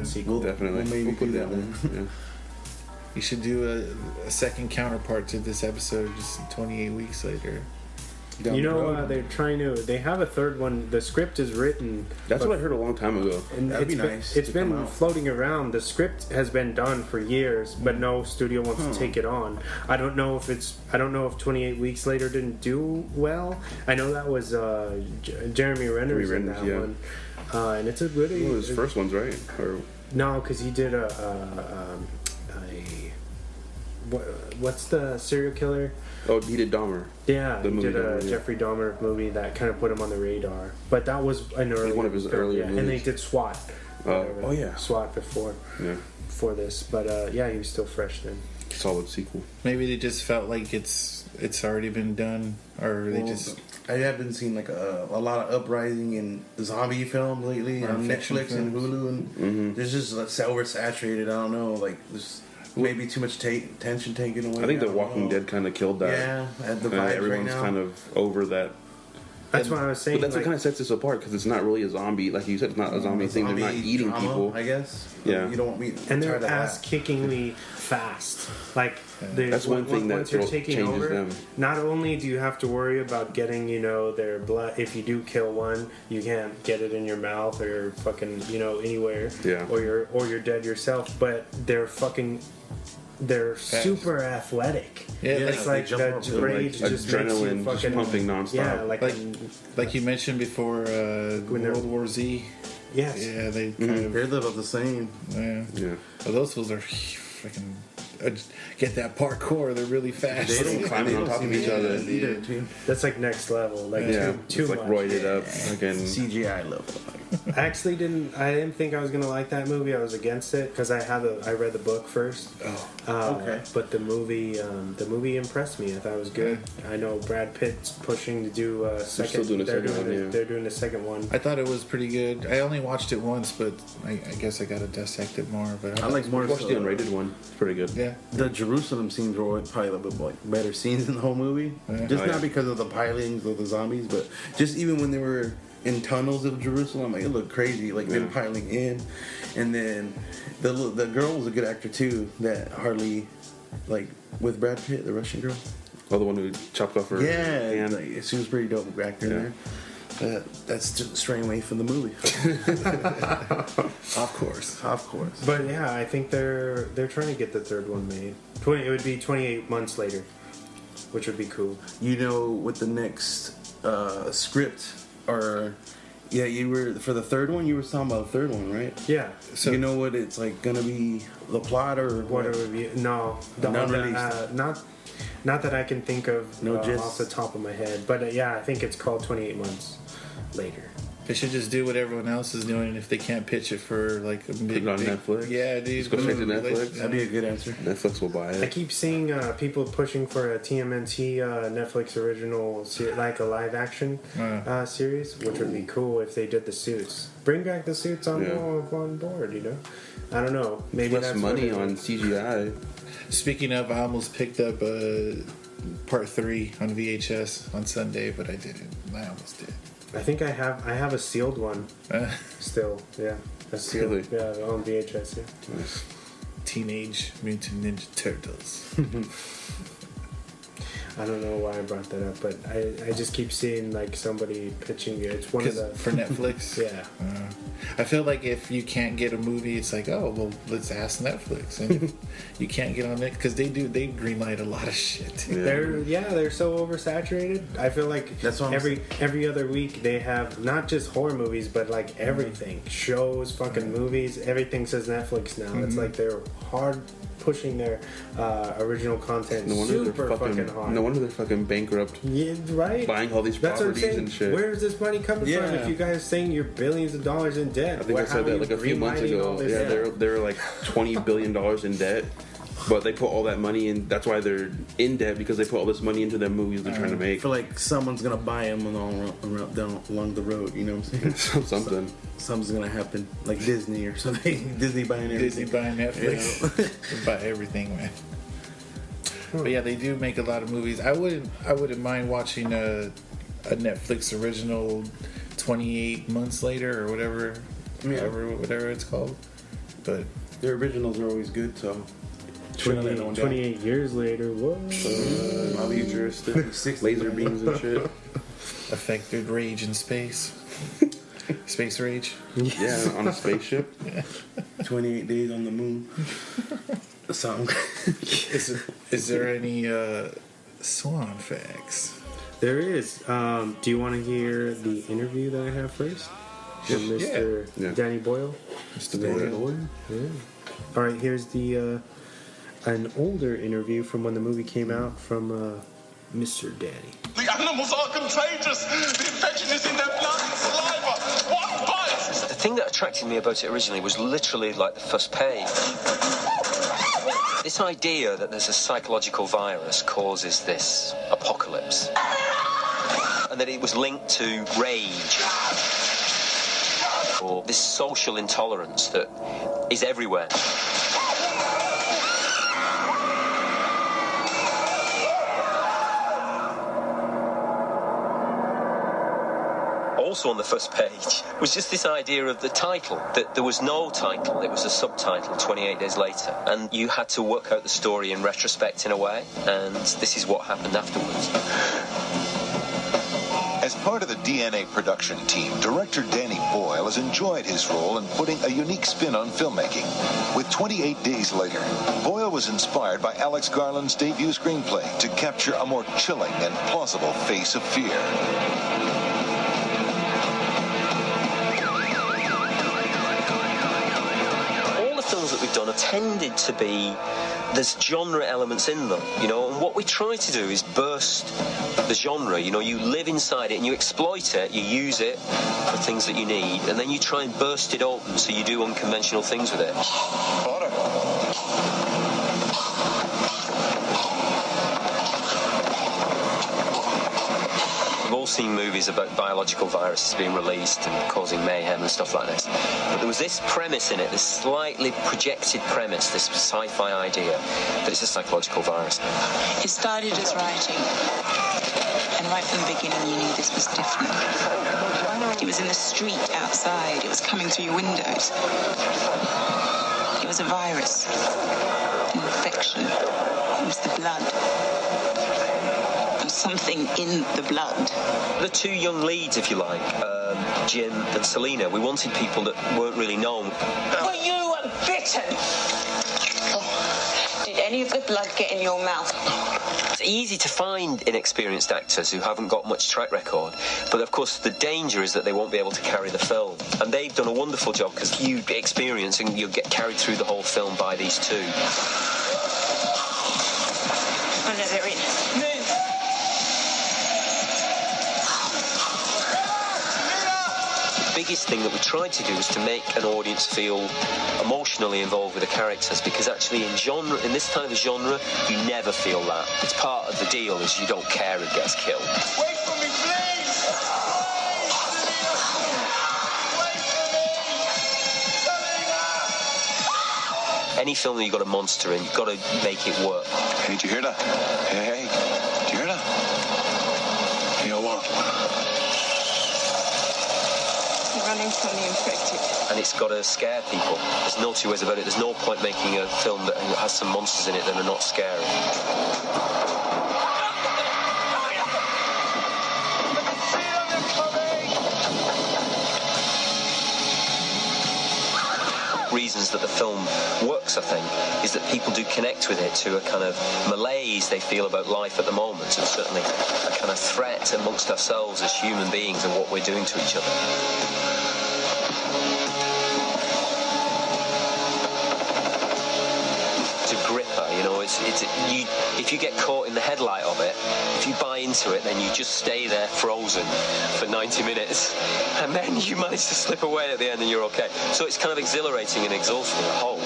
sequel. Definitely. We'll put that one. Yeah. You should do a second counterpart to this episode, just 28 weeks later. You know, they're trying to. They have a third one. The script is written. That's what I heard a long time ago. And That'd be nice. It's been floating around. The script has been done for years, but no studio wants to take it on. I don't know if 28 Weeks Later didn't do well. I know that was Jeremy Renner's in that one, and it's a really. One of his first ones, right? Or no, because he did what's the serial killer? oh, he did Dahmer. Yeah, The he movie did a Dahmer, yeah. Jeffrey Dahmer movie that kind of put him on the radar. But that was an early one of his earlier and they movies. did SWAT. Oh yeah, SWAT before this. But yeah, he was still fresh then. solid sequel. Maybe they just felt like it's already been done, or they just. I have been seeing like a lot of uprising in zombie films lately on Netflix and Hulu, and there's just like, oversaturated. I don't know, like there's maybe too much tension taken away. I think The Walking Dead kind of killed that. Yeah, the vibes everyone's right now. kind of over that. That's what I was saying. But that's what kind of sets this apart, because it's not really a zombie, like you said. It's not a zombie thing. They're not eating drama, people. I guess. Yeah. You don't meet. And they're ass-kickingly fast. Like that's one thing that once you're taking changes over, them. not only do you have to worry about getting, their blood. If you do kill one, you can't get it in your mouth or fucking, anywhere. Yeah. Or you're dead yourself. But they're Fast. super athletic. Yeah, It's like that rage just makes you adrenaline fucking just pumping nonstop. Yeah, like you mentioned before, World War Z. yes. Yeah, they kind of. They're about the same. Yeah. Yeah. Well, those fools are freaking. Get that parkour. They're really fast. They don't climb on top of each other. Either too. That's like next level. Like too it's like much. roided up. Again. CGI level. I didn't think I was gonna like that movie. I was against it because I read the book first. Oh, okay. But the movie impressed me. I thought it was good. I know Brad Pitt's pushing to do a second. still doing a second one, yeah. They're doing the second one. I thought it was pretty good. I only watched it once, but I guess I got to dissect it more. But I like more. Watch the unrated one. It's pretty good. Yeah. The Jerusalem scenes were probably a little bit like better scenes in the whole movie. Yeah. Just not because of the pilings of the zombies, but just even when they were in tunnels of Jerusalem, like it looked crazy, like them piling in. And then the girl was a good actor too. That Harley, like with Brad Pitt, the Russian girl. Oh, the one who chopped off her hand. Like, she was pretty dope actor in there. That's just straying away from the movie. Of course. But yeah, I think they're trying to get the third one made. It would be 28 months later, which would be cool. With the next script, or you were for the third one. You were talking about the third one, right? Yeah. So you know what it's like gonna be, the plot or What it would be? No, not that I can think of off the top of my head. But I think it's called 28 months later. They should just do what everyone else is doing. If they can't pitch it for like a big, on Netflix. Yeah, dude. Just go straight to Netflix. That'd be a good answer. Netflix will buy I it. keep seeing people pushing for a TMNT Netflix original, like a live action series, which would be cool if they did the Suits. Bring back the Suits on board, I don't know. Maybe Less that's money on CGI. Speaking of, I almost picked up part 3 on VHS on Sunday, but I didn't. I almost did. I think I have a sealed one still. Yeah, a sealed. Really? Yeah, on VHS. Yeah. Nice. Teenage Mutant Ninja Turtles. I don't know why I brought that up, but I just keep seeing like somebody pitching it. It's one of the for Netflix. Yeah. I feel like if you can't get a movie, it's like, oh well, let's ask Netflix. And if you can't get on it because they greenlight a lot of shit. Yeah. They're so oversaturated. I feel like That's what every other week they have not just horror movies, but like everything, shows, fucking movies. Everything says Netflix now. It's like they're hard pushing their original content super fucking hard. No wonder they're fucking bankrupt. Yeah, right. Buying all these That's what I'm properties saying. and shit. Where is this money coming from? Yeah. If you guys saying you're billions of dollars in debt, I think I said that like a few months ago. Yeah, they're like $20 billion in debt, but they put all that money in. That's why they're in debt, because they put all this money into the movies they're trying to make. I feel like someone's gonna buy them along the road. You know what I'm saying? Something. Something's gonna happen, like Disney or something. Disney buying everything. Disney buying Netflix. They buy everything, man. But yeah, they do make a lot of movies. I wouldn't mind watching a Netflix original 28 months later or whatever it's called. But their originals are always good, so 28 years later, what? Futuristic, laser beams and shit. affected rage in space. Space rage. Yeah, on a spaceship. 28 days on the moon. Song. Is there any swan facts? There is. Do you want to hear the interview that I have first? With Mr. Yeah. Danny Boyle? Mr. Boyle. Yeah. All right, here's the an older interview from when the movie came out from Mr. Danny. The animals are contagious. The infection is in their blood and saliva. One bite. The thing that attracted me about it originally was literally like the first page. This idea that there's a psychological virus causes this apocalypse. And that it was linked to rage. Or this social intolerance that is everywhere. Also on the first page was just this idea of the title, that there was no title, it was a subtitle, 28 Days Later, and you had to work out the story in retrospect in a way, and this is what happened afterwards. As part of the DNA production team, director Danny Boyle has enjoyed his role in putting a unique spin on filmmaking. With 28 Days Later, Boyle was inspired by Alex Garland's debut screenplay to capture a more chilling and plausible face of fear. That we've done have tended to be, there's genre elements in them, you know, and what we try to do is burst the genre, you know, you live inside it and you exploit it, you use it for things that you need, and then you try and burst it open so you do unconventional things with it. Butter. We've all seen movies about biological viruses being released and causing mayhem and stuff like this. But there was this premise in it, this slightly projected premise, this sci-fi idea that it's a psychological virus. It started as writing. And right from the beginning you knew this was different. It was in the street outside. It was coming through your windows. It was a virus. An infection. It was the blood. Something in the blood. The two young leads, if you like, Jim and Selena, we wanted people that weren't really known. Were you bitten? Did any of the blood get in your mouth? It's easy to find inexperienced actors who haven't got much track record, but of course the danger is that they won't be able to carry the film. And they've done a wonderful job because you experience and you'll get carried through the whole film by these two. Oh no, they're in. Move! The biggest thing that we tried to do was to make an audience feel emotionally involved with the characters, because actually in this kind of genre, you never feel that. It's part of the deal is you don't care who gets killed. Wait for me, please. Wait for me. Any film that you've got a monster in, you've got to make it work. Hey, did you hear that? Hey, did you hear that? You know what? Running from the infected. And it's got to scare people. There's no two ways about it. There's no point making a film that has some monsters in it that are not scary. Reasons that the film works, I think, is that people do connect with it to a kind of malaise they feel about life at the moment, and certainly a kind of threat amongst ourselves as human beings and what we're doing to each other. You know, if you get caught in the headlight of it, if you buy into it, then you just stay there frozen for 90 minutes, and then you manage to slip away at the end and you're okay. So it's kind of exhilarating and exhausting, I hope.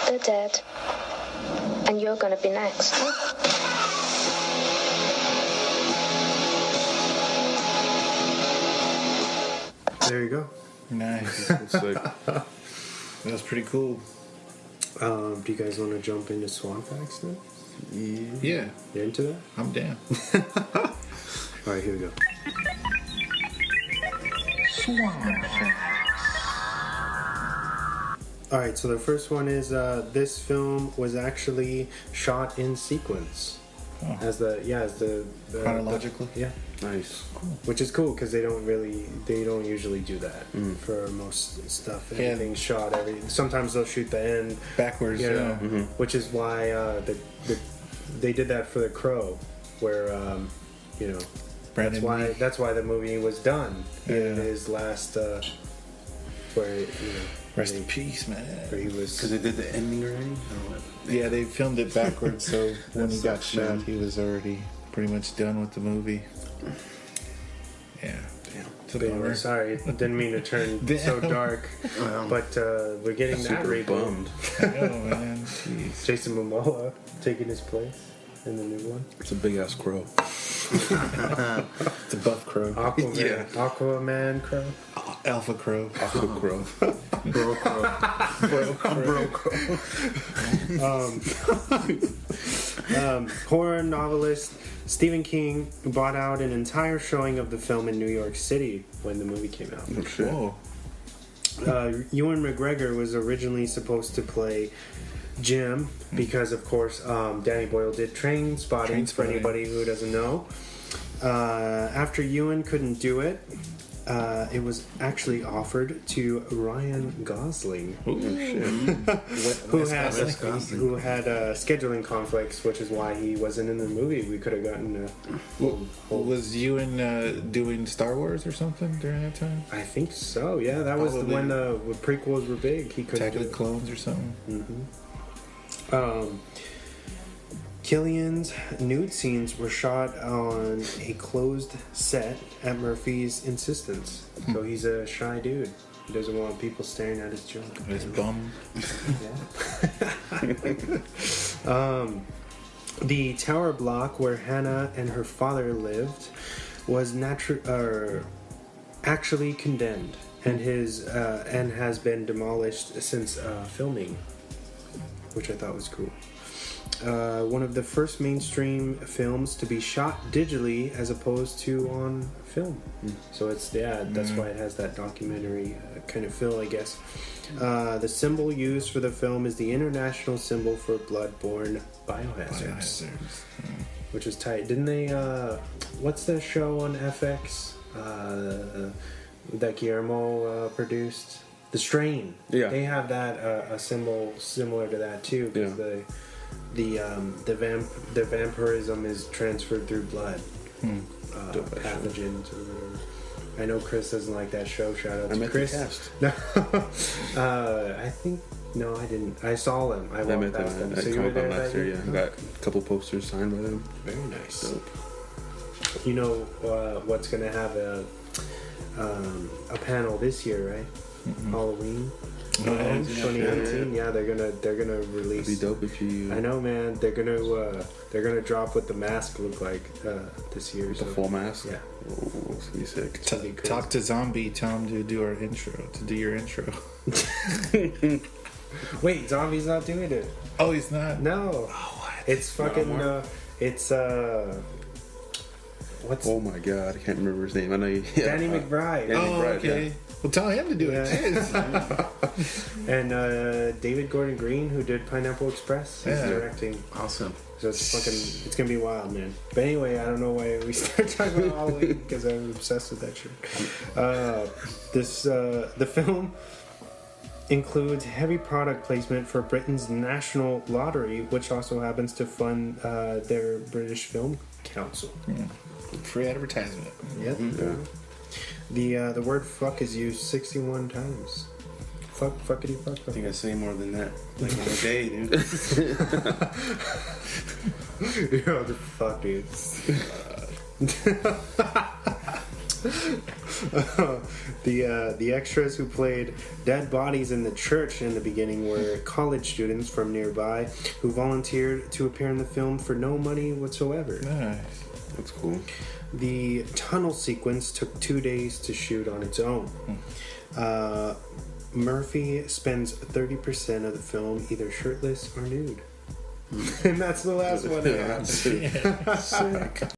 They're dead, and you're gonna be next. There you go. Nice. Like, That's pretty cool. Do you guys want to jump into Swan Facts now? Yeah. You into that? I'm down. All right, here we go. All right, so the first one is this film was actually shot in sequence, as the Chronologically. yeah, Nice. which is cool because they don't usually do that for most stuff. Yeah. Everything's shot sometimes they'll shoot the end Backwards, yeah. which is why they did that for The Crow, where Brandon that's why the movie was done in his last where Rest in peace, man. where he was Because they did the ending already? Yeah, they filmed it backwards, so when he got sucks, shot, man. he was already pretty much done with the movie. Yeah. It's a bummer. sorry, didn't mean to turn so dark, but we're getting that Super reboot. bummed. I know, man. Jeez. Jason Momoa taking his place in the new one. It's a big ass crow. It's a buff crow. Aquaman, Yeah. Aquaman crow. Alpha crow. Aqua crow. Bro Crow. Bro Crow. Horror novelist Stephen King bought out an entire showing of the film in New York City when the movie came out. Oh, shit. Whoa. Ewan McGregor was originally supposed to play Jim because, of course, Danny Boyle did Trainspotting, for anybody who doesn't know. After Ewan couldn't do it, it was actually offered to Ryan Gosling, who had scheduling conflicts, which is why he wasn't in the movie. We could have gotten Was Ewan doing Star Wars or something during that time? I think so. Yeah, that was Probably. when the prequels were big. He couldn't Attack do of the it. Clones or something? Killian's nude scenes were shot on a closed set at Murphy's insistence. So he's a shy dude. He doesn't want people staring at his junk. His bum. The tower block where Hannah and her father lived was actually condemned and has been demolished since filming, which I thought was cool. One of the first mainstream films to be shot digitally as opposed to on film. So that's why it has that documentary kind of feel, I guess. The symbol used for the film is the international symbol for blood-borne biohazards, which is tight. Didn't they? What's the show on FX that Guillermo produced? The Strain. Yeah. They have that a symbol similar to that too. Because the vampirism is transferred through blood. Pathogens or whatever. I know Chris doesn't like that show. Shout out to Chris. The cast. No, I think no, I didn't. I saw them. I walked past them. At So you were there last that year. year? Yeah, I got a couple posters signed by them. Very nice. Dope. You know what's going to have a panel this year, right? Halloween. 2018. Yeah, they're gonna release. It'd be dope if you. I know, man. They're gonna drop what the mask look like this year. The full mask. Yeah. Oh, it's gonna be sick. Talk to Zombie. Tell him to do our intro. To do your intro. Wait, Zombie's not doing it. Oh, he's not. No. What? It's fucking. It's what's? Oh my god, I can't remember his name. I know you. Yeah, Danny McBride. Danny McBride, okay. yeah. Well, tell him to do it. And David Gordon Green, who did Pineapple Express, is directing. Awesome. So it's gonna be wild, man. But anyway, I don't know why we started talking about Halloween because I'm obsessed with that shit. The film includes heavy product placement for Britain's National Lottery, which also happens to fund their British Film Council. Free advertisement. Yep. The word fuck is used 61 times. Fuckity fuck. I think I say more than that. Like in a day, dude. You're the fuck, dude. The extras who played dead bodies in the church in the beginning were college students from nearby who volunteered to appear in the film for no money whatsoever. Nice. That's cool. The tunnel sequence took 2 days to shoot on its own. Murphy spends 30% of the film either shirtless or nude. And that's the last one I have. Sick.